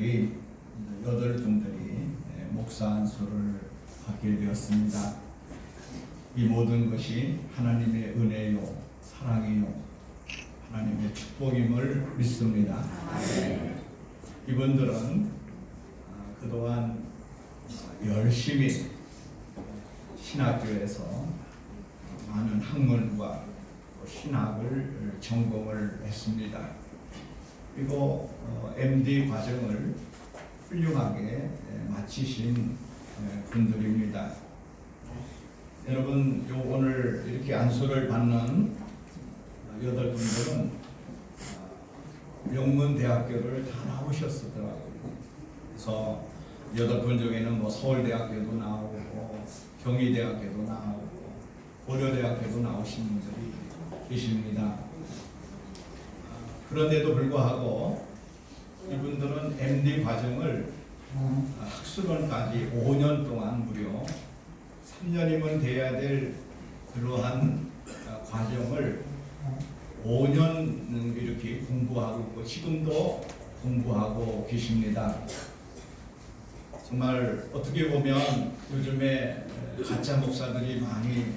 우리 8분들이 목사 안수를 받게 되었습니다. 이 모든 것이 하나님의 은혜요, 사랑이요, 하나님의 축복임을 믿습니다. 이분들은 그동안 열심히 신학교에서 많은 학문과 신학을 전공을 했습니다. 그리고 MD 과정을 훌륭하게 마치신 분들입니다. 여러분, 오늘 이렇게 안수를 받는 8분들은 명문대학교를 다 나오셨더라고요. 그래서 8분 중에는 서울대학교도 나오고 경희대학교도 나오고 고려대학교도 나오신 분들이 계십니다. 그런데도 불구하고 이분들은 MD 과정을 학술원까지 5년 동안 무려 3년이면 돼야 될 그러한 과정을 5년 이렇게 공부하고 있고 지금도 공부하고 계십니다. 정말 어떻게 보면 요즘에 가짜 목사들이 많이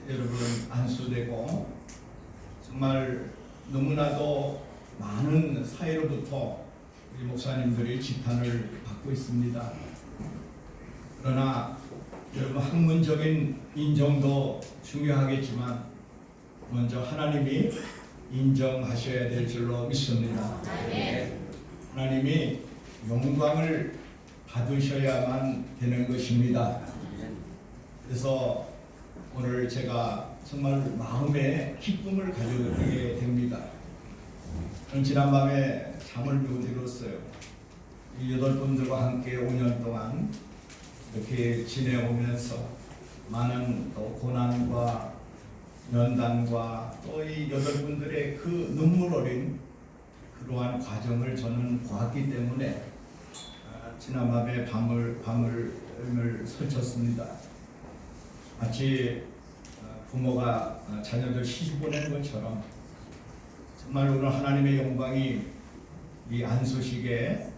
여러분 안수되고 정말 너무나도 많은 사회로부터 우리 목사님들이 지탄을 받고 있습니다. 그러나 여러분, 학문적인 인정도 중요하겠지만 먼저 하나님이 인정하셔야 될 줄로 믿습니다. 하나님이 영광을 받으셔야만 되는 것입니다. 그래서 오늘 제가 정말 마음에 기쁨을 가져게 됩니다. 저는 지난밤에 잠을 못 이뤘어요. 이 8분들과 함께 5년 동안 이렇게 지내오면서 많은 또 고난과 연단과 또 이 8분들의 그 눈물 어린 그러한 과정을 저는 보았기 때문에 지난밤에 밤을 설쳤습니다. 마치 부모가 자녀들 시집 보내는 것처럼 정말 오늘 하나님의 영광이 이 안수식에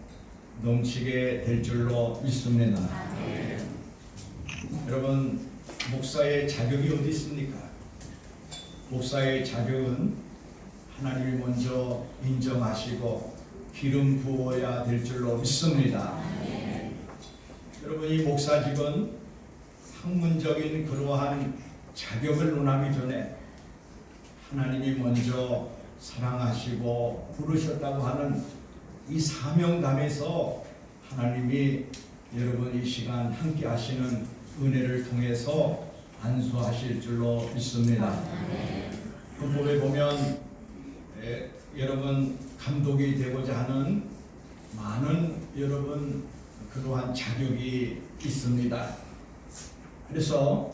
넘치게 될 줄로 믿습니다. 여러분, 목사의 자격이 어디 있습니까? 목사의 자격은 하나님이 먼저 인정하시고 기름 부어야 될 줄로 믿습니다. 여러분, 이 목사직은 학문적인 그러한 자격을 논하기 전에 하나님이 먼저 사랑하시고 부르셨다고 하는 이 사명감에서 하나님이 여러분 이 시간 함께 하시는 은혜를 통해서 안수하실 줄로 믿습니다. 본법에 보면 여러분 감독이 되고자 하는 많은 여러분 그러한 자격이 있습니다. 그래서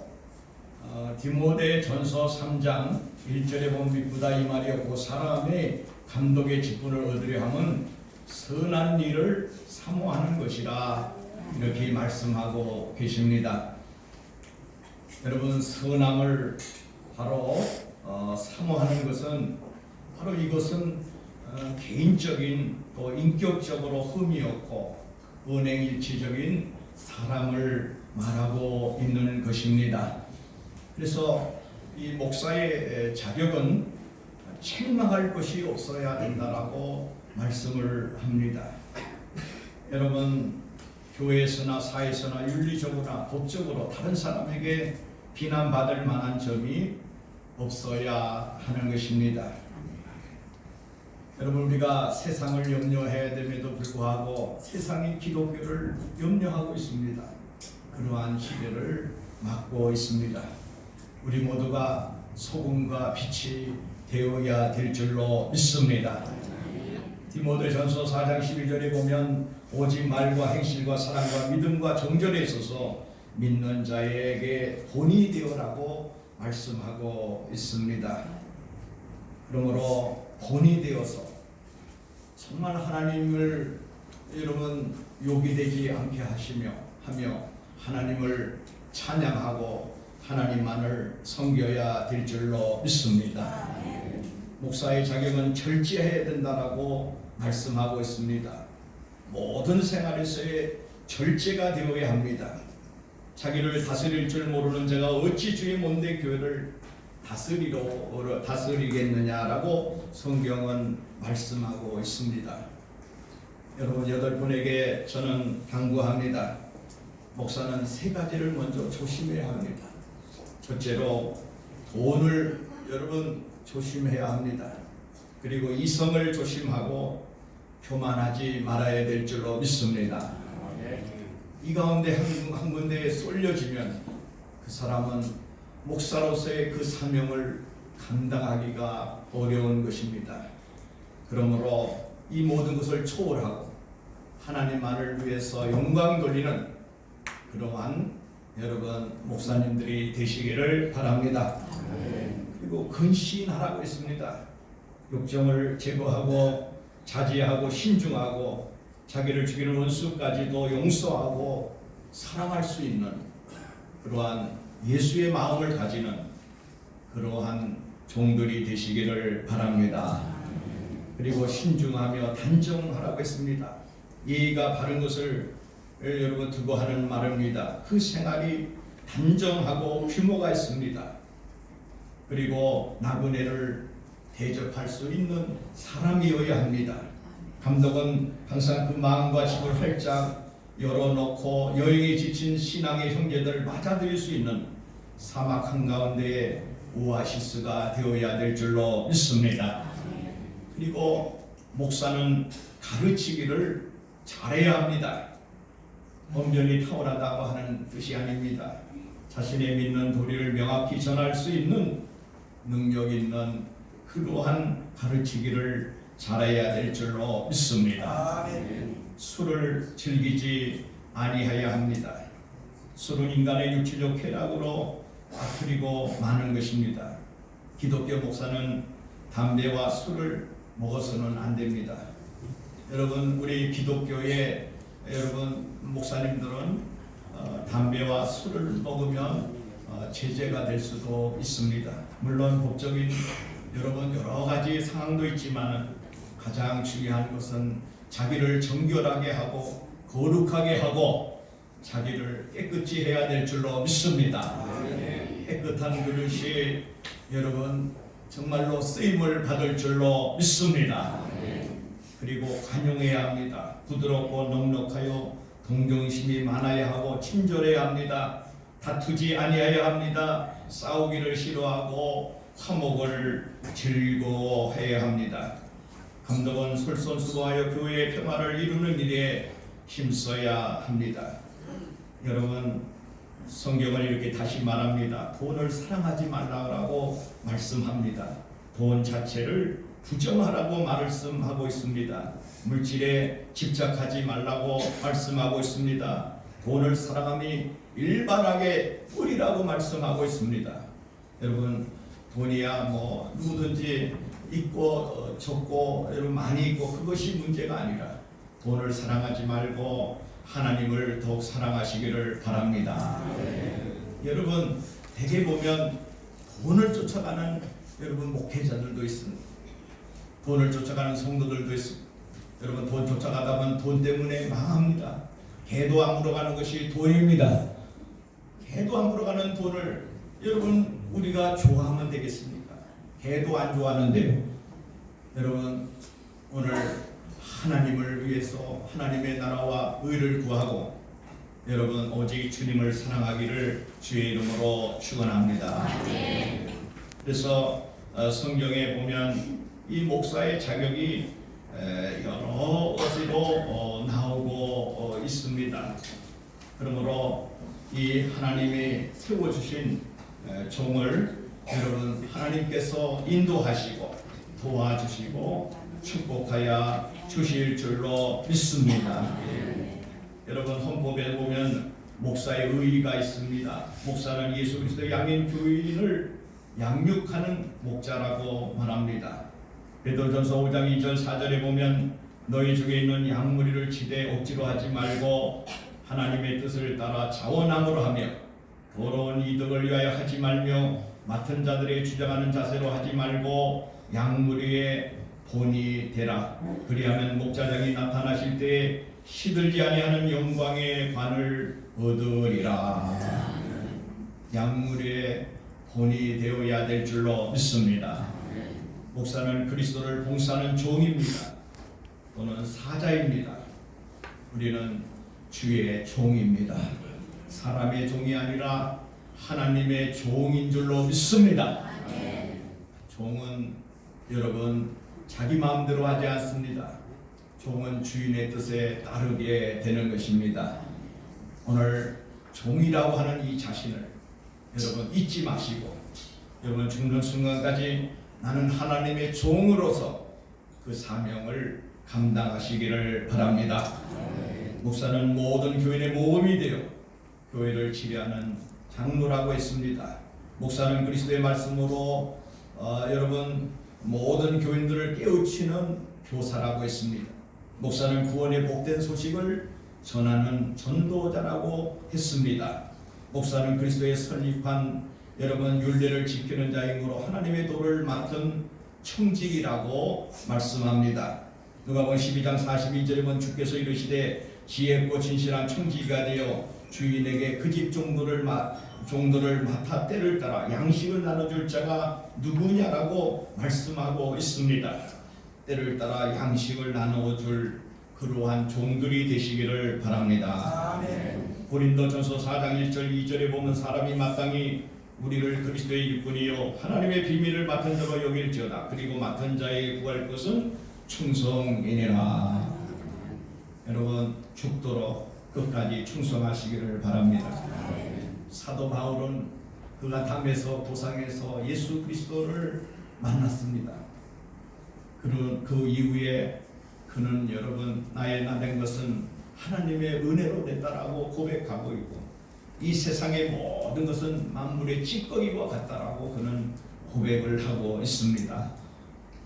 디모데전서 3장 1절에 보면 믿보다 이 말이 없고 사람의 감독의 직분을 얻으려 함은 선한 일을 사모하는 것이라 이렇게 말씀하고 계십니다. 여러분, 선함을 바로 사모하는 것은 바로 이것은 개인적인 또 인격적으로 흠이 없고 언행일치적인 사람을 말하고 있는 것입니다. 그래서 이 목사의 자격은 책망할 것이 없어야 된다라고 말씀을 합니다. 여러분, 교회에서나 사회에서나 윤리적으로나 법적으로 다른 사람에게 비난받을 만한 점이 없어야 하는 것입니다. 여러분, 우리가 세상을 염려해야 됨에도 불구하고 세상이 기독교를 염려하고 있습니다. 그러한 시대를 맞고 있습니다. 우리 모두가 소금과 빛이 되어야 될 줄로 믿습니다. 디모데전서 4장 12절에 보면 오직 말과 행실과 사랑과 믿음과 정절에 있어서 믿는 자에게 본이 되어라고 말씀하고 있습니다. 그러므로 본이 되어서 정말 하나님을 여러분 욕이 되지 않게 하며 하나님을 찬양하고 하나님만을 섬겨야 될 줄로 믿습니다. 목사의 자격은 절제해야 된다라고 말씀하고 있습니다. 모든 생활에서의 절제가 되어야 합니다. 자기를 다스릴 줄 모르는 자가 어찌 주의 몸대 교회를 다스리겠느냐라고 성경은 말씀하고 있습니다. 여러분 8분에게 저는 당부합니다. 목사는 3가지를 먼저 조심해야 합니다. 첫째로 돈을 여러분 조심해야 합니다. 그리고 이성을 조심하고 교만하지 말아야 될 줄로 믿습니다. 이 가운데 한 군데에 쏠려지면 그 사람은 목사로서의 그 사명을 감당하기가 어려운 것입니다. 그러므로 이 모든 것을 초월하고 하나님만을 위해서 영광 돌리는 그러한 여러분 목사님들이 되시기를 바랍니다. 그리고 근신하라고 했습니다. 욕정을 제거하고 자제하고 신중하고 자기를 죽이는 원수까지도 용서하고 사랑할 수 있는 그러한 예수의 마음을 가지는 그러한 종들이 되시기를 바랍니다. 그리고 신중하며 단정하라고 했습니다. 예의가 바른 것을 여러분 두고 하는 말입니다. 그 생활이 단정하고 규모가 있습니다. 그리고 나그네를 대접할 수 있는 사람이어야 합니다. 감독은 항상 그 마음과 집을 활짝 열어놓고 여행에 지친 신앙의 형제들을 맞아들일 수 있는 사막 한가운데에 오아시스가 되어야 될 줄로 믿습니다. 그리고 목사는 가르치기를 잘해야 합니다. 언변이 탁월하다고 하는 뜻이 아닙니다. 자신의 믿는 도리를 명확히 전할 수 있는 능력 있는 그러한 가르치기를 잘해야 될 줄로 믿습니다. 술을 즐기지 아니해야 합니다. 술은 인간의 육체적 쾌락으로 빠뜨리고 마는 것입니다. 기독교 목사는 담배와 술을 먹어서는 안 됩니다. 여러분 우리 기독교의 여러분 목사님들은 담배와 술을 먹으면 제재가 될 수도 있습니다. 물론 법적인 여러분 여러 가지 상황도 있지만 가장 중요한 것은 자기를 정결하게 하고 거룩하게 하고 자기를 깨끗이 해야 될 줄로 믿습니다. 깨끗한 그릇이 여러분 정말로 쓰임을 받을 줄로 믿습니다. 그리고 관용해야 합니다. 부드럽고 넉넉하여 동정심이 많아야 하고 친절해야 합니다. 다투지 아니해야 합니다. 싸우기를 싫어하고 화목을 즐거워해야 합니다. 감독은 솔선수범하여 교회의 평화를 이루는 일에 힘써야 합니다. 여러분 성경은 이렇게 다시 말합니다. 돈을 사랑하지 말라고 말씀합니다. 돈 자체를 부정하라고 말씀하고 있습니다. 물질에 집착하지 말라고 말씀하고 있습니다. 돈을 사랑함이 일반하게 뿌리라고 말씀하고 있습니다. 여러분 돈이야 뭐 누구든지 있고 적고 여러분 많이 있고 그것이 문제가 아니라 돈을 사랑하지 말고 하나님을 더욱 사랑하시기를 바랍니다. 여러분 대개 보면 돈을 쫓아가는 여러분 목회자들도 있습니다. 돈을 쫓아가는 성도들도 있습니다. 여러분 돈 쫓아가다 보면 돈 때문에 망합니다. 개도 안 물어가는 것이 돈입니다. 개도 안 물어가는 돈을 여러분 우리가 좋아하면 되겠습니까? 개도 안 좋아하는데요. 여러분 오늘 하나님을 위해서 하나님의 나라와 의를 구하고 여러분 오직 주님을 사랑하기를 주의 이름으로 축원합니다. 그래서 성경에 보면 이 목사의 자격이 여러 것으로 나오고 있습니다. 그러므로 이 하나님이 세워주신 종을 여러분 하나님께서 인도하시고 도와주시고 축복하여 주실 줄로 믿습니다. 여러분 헌법에 보면 목사의 의의가 있습니다. 목사는 예수 그리스도의 양인 교인을 양육하는 목자라고 말합니다. 베드로전서 5장 2절 4절에 보면 너희 중에 있는 양무리를 치되 억지로 하지 말고 하나님의 뜻을 따라 자원함으로 하며 더러운 이득을 위하여 하지 말며 맡은 자들의 주장하는 자세로 하지 말고 양무리의 본이 되라. 그리하면 목자장이 나타나실 때에 시들지 아니하는 영광의 관을 얻으리라. 약물의 본이 되어야 될 줄로 믿습니다. 목사는 그리스도를 봉사하는 종입니다. 또는 사자입니다. 우리는 주의 종입니다. 사람의 종이 아니라 하나님의 종인 줄로 믿습니다. 종은 여러분 자기 마음대로 하지 않습니다. 종은 주인의 뜻에 따르게 되는 것입니다. 오늘 종이라고 하는 이 자신을 여러분 잊지 마시고, 여러분 죽는 순간까지 나는 하나님의 종으로서 그 사명을 감당하시기를 바랍니다. 목사는 모든 교인의 모범이 되어 교회를 지배하는 장로라고 했습니다. 목사는 그리스도의 말씀으로 여러분 모든 교인들을 깨우치는 교사라고 했습니다. 목사는 구원의 복된 소식을 전하는 전도자라고 했습니다. 목사는 그리스도의 설립한 여러분 율례를 지키는 자이므로 하나님의 도를 맡은 청직이라고 말씀합니다. 누가복음 12장 42절에 보면 주께서 이르시되 지혜롭고 진실한 청지기가 되어 주인에게 그 집 종들을 맡아 때를 따라 양식을 나눠줄 자가 누구냐라고 말씀하고 있습니다. 때를 따라 양식을 나눠줄 그러한 종들이 되시기를 바랍니다. 아멘. 고린도전서 4장 1절 2절에 보면 사람이 마땅히 우리를 그리스도의 일꾼이요 하나님의 비밀을 맡은 자로 여길지어다. 그리고 맡은 자에게 구할 것은 충성이니라. 여러분 죽도록 끝까지 충성하시기를 바랍니다. 사도 바울은 그가 담에서 도상에서 예수 그리스도를 만났습니다. 그 이후에 그는 여러분 나의 나 된 것은 하나님의 은혜로 됐다라고 고백하고 있고, 이 세상의 모든 것은 만물의 찌꺼기와 같다라고 그는 고백을 하고 있습니다.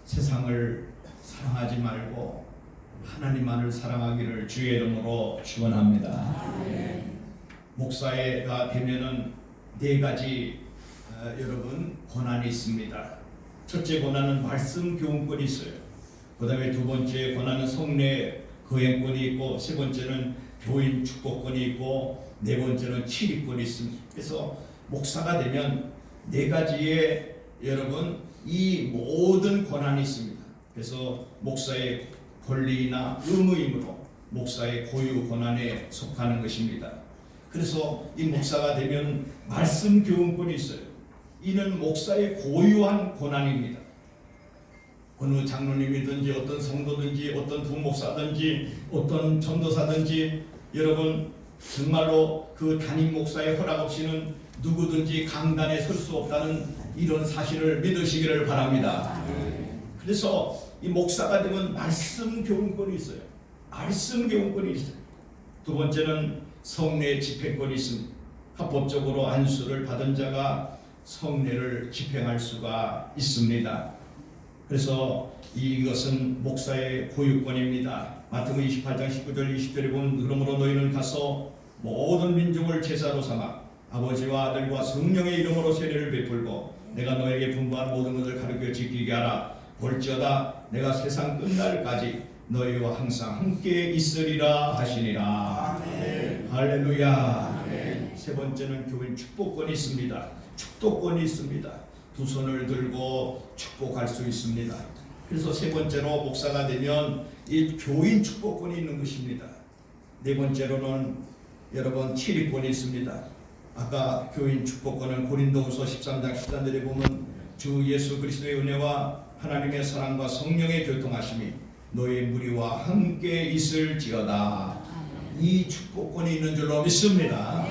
세상을 사랑하지 말고 하나님만을 사랑하기를 주의 이름으로 축원합니다. 목사가 되면은 네 가지 여러분 권한이 있습니다. 첫째 권한은 말씀 교훈권이 있어요. 그 다음에 두 번째 권한은 성례 거행권이 있고, 세 번째는 교인 축복권이 있고, 네 번째는 치리권이 있습니다. 그래서 목사가 되면 네 가지의 여러분 이 모든 권한이 있습니다. 그래서 목사의 권리나 의무이므로 목사의 고유 권한에 속하는 것입니다. 그래서 이 목사가 되면 말씀 교훈권이 있어요. 이는 목사의 고유한 권한입니다. 어느 장로님이든지 어떤 성도든지 어떤 부목사든지 어떤 전도사든지 여러분 정말로 그 담임 목사의 허락 없이는 누구든지 강단에 설 수 없다는 이런 사실을 믿으시기를 바랍니다. 그래서 이 목사가 되면 말씀 교훈권이 있어요. 말씀 교훈권이 있어요. 두 번째는 성례 집행권이 있습니다. 합법적으로 안수를 받은 자가 성례를 집행할 수가 있습니다. 그래서 이것은 목사의 고유권입니다. 마태복음 28장 19절 20절에 보면 그러므로 너희는 가서 모든 민족을 제사로 삼아 아버지와 아들과 성령의 이름으로 세례를 베풀고 내가 너에게 분부한 모든 것을 가르쳐 지키게 하라. 볼지어다 내가 세상 끝날까지 너희와 항상 함께 있으리라 하시니라. 아멘. 할렐루야. 아멘. 세 번째는 교인 축복권이 있습니다. 축복권이 있습니다. 두 손을 들고 축복할 수 있습니다. 그래서 세 번째로 목사가 되면 이 교인 축복권이 있는 것입니다. 네 번째로는 여러분 치리권이 있습니다. 아까 교인 축복권은 고린도후서 13장 13절에 보면 주 예수 그리스도의 은혜와 하나님의 사랑과 성령의 교통하심이 너희 무리와 함께 있을지어다. 이 축복권이 있는 줄로 믿습니다.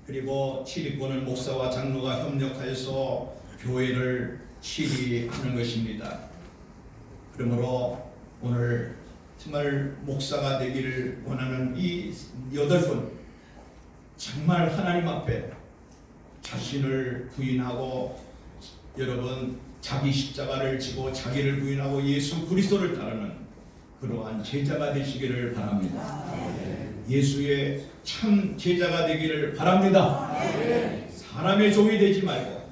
그리고 치리권은 목사와 장로가 협력하여서 교회를 치리하는 것입니다. 그러므로 오늘 정말 목사가 되기를 원하는 이 8분 정말 하나님 앞에 자신을 부인하고 여러분 자기 십자가를 지고 자기를 부인하고 예수 그리스도를 따르는 그러한 제자가 되시기를 바랍니다. 예수의 참 제자가 되기를 바랍니다. 사람의 종이 되지 말고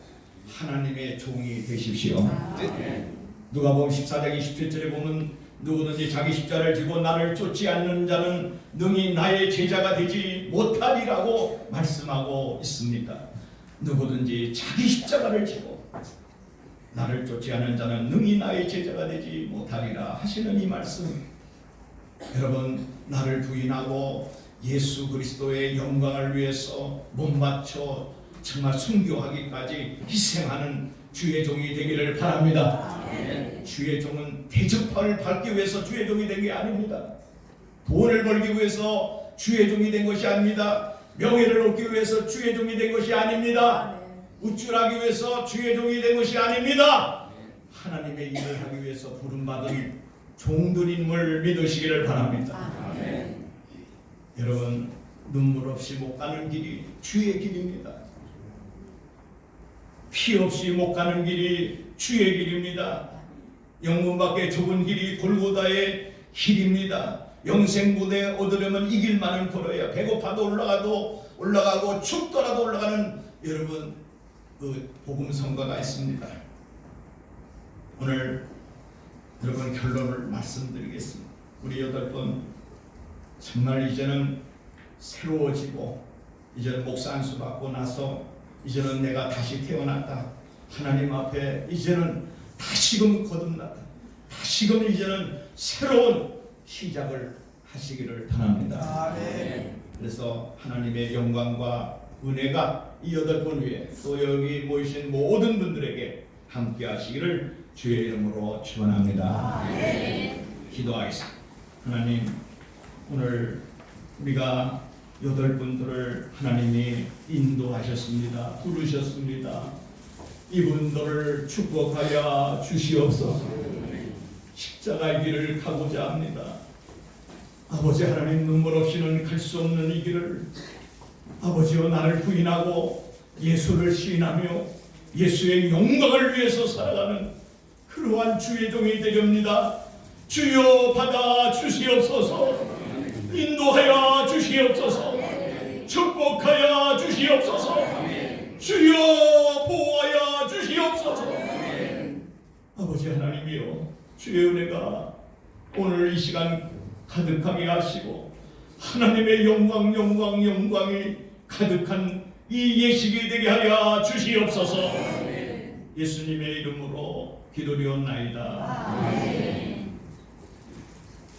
하나님의 종이 되십시오. 누가복음 14장 27절에 보면 누구든지 자기 십자가를 지고 나를 쫓지 않는 자는 능히 나의 제자가 되지 못하리라고 말씀하고 있습니다. 누구든지 자기 십자가를 지고 나를 쫓지 않는 자는 능히 나의 제자가 되지 못하리라 하시는 이 말씀, 여러분, 나를 부인하고 예수 그리스도의 영광을 위해서 못 맞춰 정말 순교하기까지 희생하는 주의 종이 되기를 바랍니다. 주의 종은 대접판을 받기 위해서 주의 종이 된 게 아닙니다. 돈을 벌기 위해서 주의 종이 된 것이 아닙니다. 명예를 얻기 위해서 주의 종이 된 것이 아닙니다. 우쭐하기 위해서 주의 종이 된 것이 아닙니다. 하나님의 일을 하기 위해서 부름받은 종들임을 믿으시기를 바랍니다. 여러분, 눈물 없이 못 가는 길이 주의 길입니다. 피 없이 못 가는 길이 주의 길입니다. 영문밖에 좁은 길이 골고다의 길입니다. 영생보대 얻으려면 이 길만을 걸어야, 배고파도 올라가고 춥더라도 올라가는 여러분 그 복음 성가가 있습니다. 오늘 여러분 결론을 말씀드리겠습니다. 우리 8분 정말 이제는 새로워지고, 이제는 목사 안수 받고 나서 이제는 내가 다시 태어났다, 하나님 앞에 이제는 다시금 거듭났다, 다시금 이제는 새로운 시작을 하시기를 바랍니다. 그래서 하나님의 영광과 은혜가 이 8분 위에 또 여기 모이신 모든 분들에게 함께 하시기를 주의 이름으로 축원합니다. 기도하겠습니다. 하나님, 오늘 우리가 8분들을 하나님이 인도하셨습니다. 부르셨습니다. 이분들을 축복하여 주시옵소서. 십자가의 길을 가고자 합니다. 아버지 하나님, 눈물 없이는 갈 수 없는 이 길을, 아버지여 나를 부인하고 예수를 시인하며 예수의 영광을 위해서 살아가는 그러한 주의 종이 되렵니다. 주여 받아 주시옵소서. 인도하여 주시옵소서. 축복하여 주시옵소서. 주여 보호하여 주시옵소서. 아버지 하나님이여, 주의 은혜가 오늘 이 시간 가득하게 하시고 하나님의 영광이 가득한 이 예식이 되게 하여 주시옵소서. 예수님의 이름으로 기도리옵나이다.